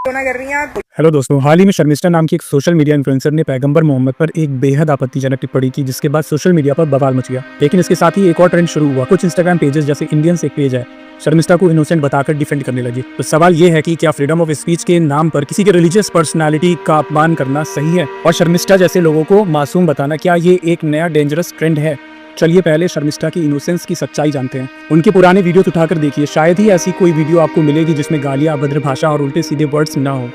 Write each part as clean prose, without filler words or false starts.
कर रही हैं। हेलो दोस्तों, हाल ही में शर्मिष्ठा नाम की एक सोशल मीडिया इन्फ्लुएंसर ने पैगंबर मोहम्मद पर एक बेहद आपत्तिजनक टिप्पणी की, जिसके बाद सोशल मीडिया पर बवाल मच गया। लेकिन इसके साथ ही एक और ट्रेंड शुरू हुआ। कुछ इंस्टाग्राम पेजेस जैसे इंडियंस एक पेज है, शर्मिष्ठा को इनोसेंट बताकर डिफेंड करने लगी। तो सवाल ये है कि क्या फ्रीडम ऑफ स्पीच के नाम पर किसी के रिलीजियस पर्सनालिटी का अपमान करना सही है, और शर्मिष्ठा जैसे लोगों को मासूम बताना, क्या ये एक नया डेंजरस ट्रेंड है? चलिए पहले शर्मिष्ठा की इनोसेंस की सच्चाई जानते हैं। उनके पुराने वीडियो उठाकर देखिए, शायद ही ऐसी कोई वीडियो आपको मिलेगी जिसमें गालियां, अभद्र भाषा और उल्टे सीधे वर्ड्स ना हो।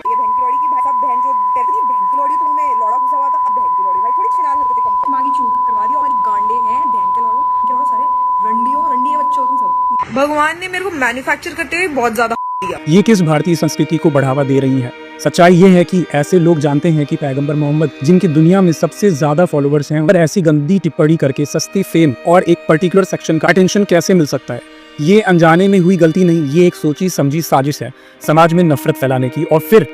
भगवान ने मेरे को मैन्युफैक्चर करते हुए बहुत ज्यादा दिया। ये किस भारतीय संस्कृति को बढ़ावा दे रही है? सच्चाई ये है कि ऐसे लोग जानते हैं कि पैगंबर मोहम्मद, जिनकी दुनिया में सबसे ज्यादा फॉलोअर्स हैं, पर ऐसी गंदी टिप्पणी करके सस्ती फेम और एक पर्टिकुलर सेक्शन का अटेंशन कैसे मिल सकता है। ये अनजाने में हुई गलती नहीं, ये एक सोची समझी साजिश है समाज में नफरत फैलाने की, और फिर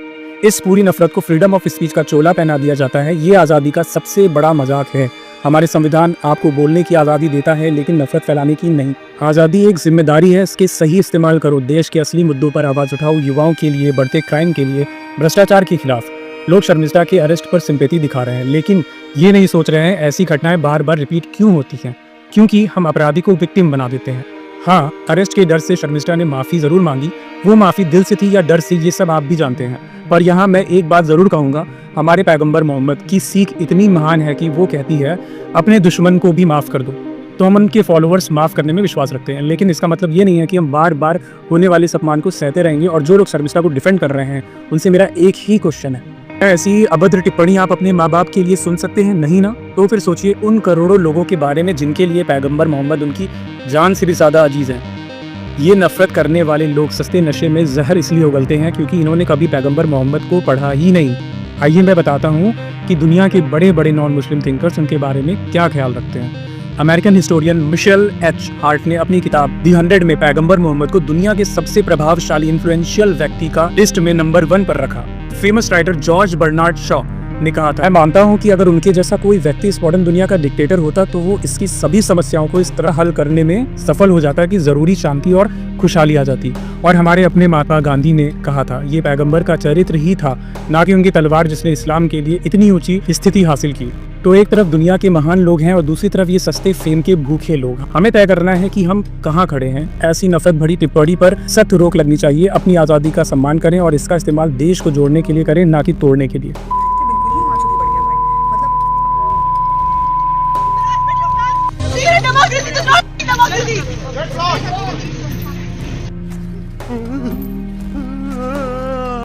इस पूरी नफरत को फ्रीडम ऑफ स्पीच का चोला पहना दिया जाता है। ये आज़ादी का सबसे बड़ा मजाक है। हमारे संविधान आपको बोलने की आज़ादी देता है, लेकिन नफरत फैलाने की नहीं। आज़ादी एक जिम्मेदारी है, इसके सही इस्तेमाल करो। देश के असली मुद्दों पर आवाज़ उठाओ, युवाओं के लिए, बढ़ते क्राइम के लिए, भ्रष्टाचार के खिलाफ। लोग शर्मिष्ठा के अरेस्ट पर सिंपैथी दिखा रहे हैं, लेकिन ये नहीं सोच रहे हैं ऐसी घटनाएं बार बार रिपीट क्यों होती हैं। क्योंकि हम अपराधी को विक्टिम बना देते हैं। हाँ, अरेस्ट के डर से शर्मिष्ठा ने माफ़ी ज़रूर मांगी। वो माफ़ी दिल से थी या डर से, ये सब आप भी जानते हैं। पर यहाँ मैं एक बात ज़रूर कहूँगा, हमारे पैगंबर मोहम्मद की सीख इतनी महान है कि वो कहती है, अपने दुश्मन को भी माफ़ कर दो। तो हम उनके फॉलोअर्स माफ़ करने में विश्वास रखते हैं, लेकिन इसका मतलब ये नहीं है कि हम बार बार होने वाले इस अपमान को सहते रहेंगे। और जो लोग शर्मिष्ठा को डिफेंड कर रहे हैं, उनसे मेरा एक ही क्वेश्चन है, ऐसी अभद्र टिप्पणी आप अपने माँ बाप के लिए सुन सकते हैं? नहीं ना? तो फिर सोचिए उन करोड़ों लोगों के बारे में जिनके लिए पैगंबर मोहम्मद उनकी जान से भी ज़्यादा अजीज है। ये नफरत करने वाले लोग सस्ते नशे में जहर इसलिए उगलते हैं क्योंकि इन्होंने कभी पैगंबर मोहम्मद को पढ़ा ही नहीं। आइए मैं बताता हूँ कि दुनिया के बड़े बड़े नॉन मुस्लिम थिंकर्स उनके बारे में क्या ख्याल रखते हैं। American historian Michael H Hart ने अपनी किताब द 100 में पैगंबर मोहम्मद को दुनिया के सबसे प्रभावशाली इन्फ्लुएंशियल व्यक्ति का लिस्ट में नंबर 1 पर रखा। Famous writer George Bernard Shaw ने कहा था, मैं मानता हूं कि अगर उनके जैसा कोई व्यक्ति इस मॉडर्न दुनिया का डिक्टेटर होता तो वो इसकी सभी समस्याओं को इस तरह हल करने में सफल हो जाता कि जरूरी शांति और खुशहाली आ जाती। और हमारे अपने महात्मा गांधी ने कहा था, ये पैगंबर का चरित्र ही था, ना कि उनकी तलवार जिसने इस्लाम के लिए इतनी ऊंची स्थिति हासिल की। तो एक तरफ दुनिया के महान लोग हैं और दूसरी तरफ ये सस्ते फेम के भूखे लोग। हमें तय करना है कि हम कहाँ खड़े हैं। ऐसी नफरत भरी टिप्पणी पर सख्त रोक लगनी चाहिए। अपनी आज़ादी का सम्मान करें और इसका इस्तेमाल देश को जोड़ने के लिए करें, ना कि तोड़ने के लिए।